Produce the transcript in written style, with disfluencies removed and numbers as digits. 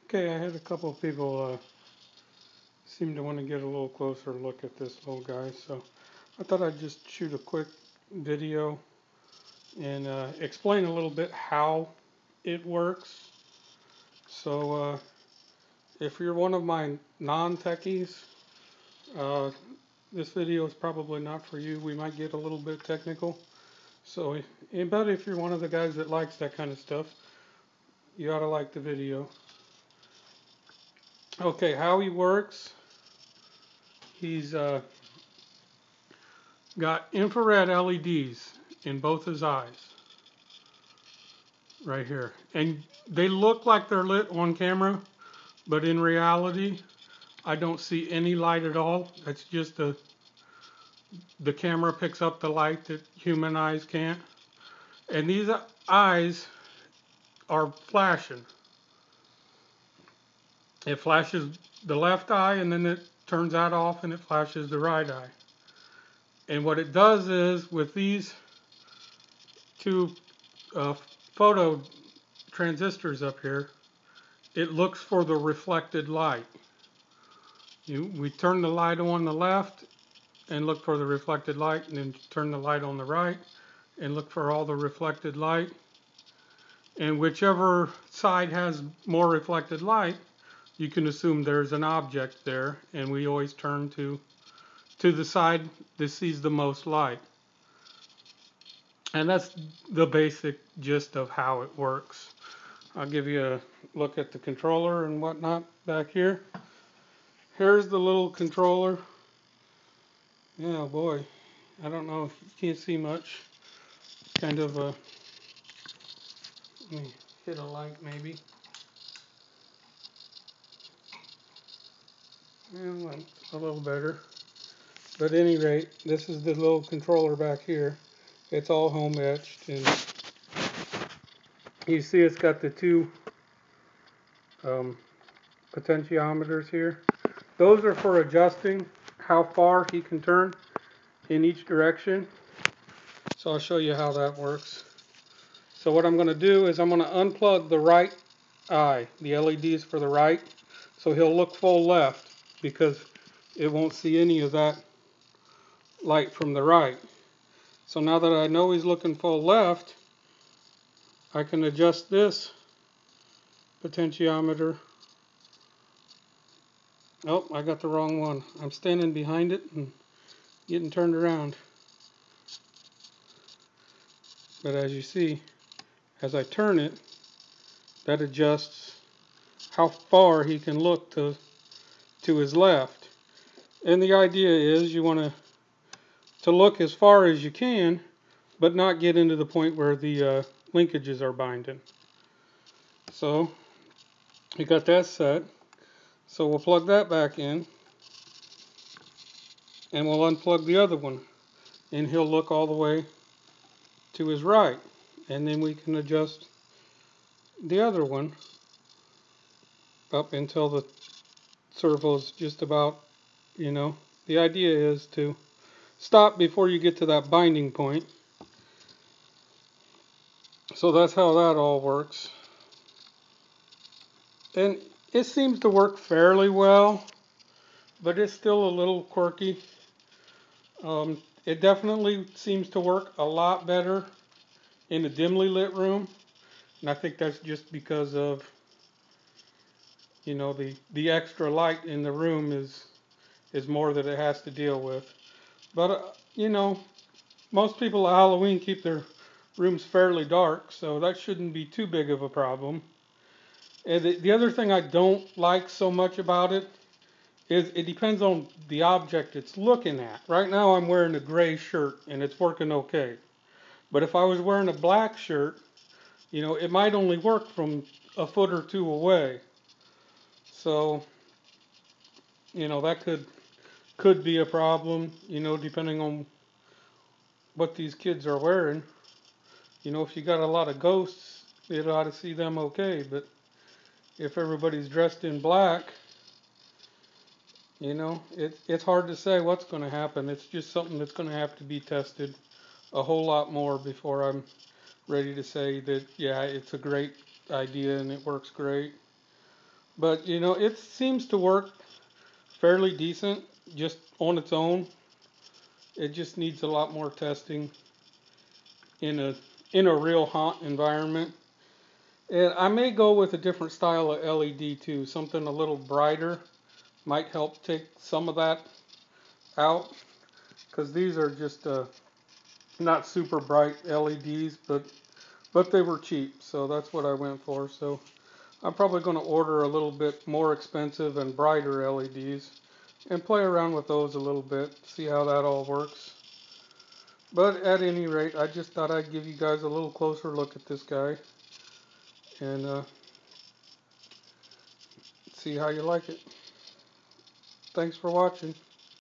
Okay, I had a couple of people seem to want to get a little closer look at this little guy, so I thought I'd just shoot a quick video and explain a little bit how it works. So if you're one of my non-techies, uh, this video is probably not for you. We might get a little bit technical. So, but if you're one of the guys that likes that kind of stuff, you ought to like the video. Okay, how he works. He's got infrared LEDs in both his eyes, right here. And they look like they're lit on camera, but in reality, I don't see any light at all. That's just the camera picks up the light that human eyes can't. And these eyes are flashing. It flashes the left eye and then it turns that off and it flashes the right eye. And what it does is with these two uh, photo transistors up here, it looks for the reflected light. We turn the light on the left and look for the reflected light, and then turn the light on the right and look for all the reflected light. And whichever side has more reflected light, you can assume there's an object there, and we always turn to the side that sees the most light. And that's the basic gist of how it works. I'll give you a look at the controller and whatnot back here. Here's the little controller. Yeah, boy, I don't know if you can't see much. Kind of a, let me hit a light maybe. Yeah, a little better. But at any rate, this is the little controller back here. It's all home etched, and you see it's got the two um, potentiometers here. Those are for adjusting how far he can turn in each direction. So I'll show you how that works. So what I'm going to do is I'm going to unplug the right eye, the LEDs for the right, so he'll look full left because it won't see any of that light from the right. So now that I know he's looking full left, I can adjust this potentiometer. Oh, I got the wrong one. I'm standing behind it and getting turned around. But as you see, as I turn it, that adjusts how far he can look to his left. And the idea is you want to look as far as you can, but not get into the point where the linkages are binding. So we got that set. So we'll plug that back in, and we'll unplug the other one, and he'll look all the way to his right. And then we can adjust the other one up until the servo's just about, the idea is to stop before you get to that binding point. So that's how that all works. And it seems to work fairly well, but it's still a little quirky. It definitely seems to work a lot better in a dimly lit room, and I think that's just because of, the extra light in the room is more that it has to deal with. But most people at Halloween keep their rooms fairly dark, so that shouldn't be too big of a problem. And the other thing I don't like so much about it is it depends on the object it's looking at. Right now I'm wearing a gray shirt and it's working okay. But if I was wearing a black shirt, it might only work from a foot or two away. So, that could be a problem, depending on what these kids are wearing. If you got a lot of ghosts, it ought to see them okay. But if everybody's dressed in black, it's hard to say what's going to happen. It's just something that's going to have to be tested a whole lot more before I'm ready to say that, yeah, it's a great idea and it works great. But you know, it seems to work fairly decent just on its own. It just needs a lot more testing in a real hot environment. And I may go with a different style of LED too, something a little brighter might help take some of that out, because these are just not super bright LEDs, but they were cheap, so that's what I went for. So I'm probably going to order a little bit more expensive and brighter LEDs and play around with those a little bit, see how that all works. But at any rate, I just thought I'd give you guys a little closer look at this guy and see how you like it. Thanks for watching.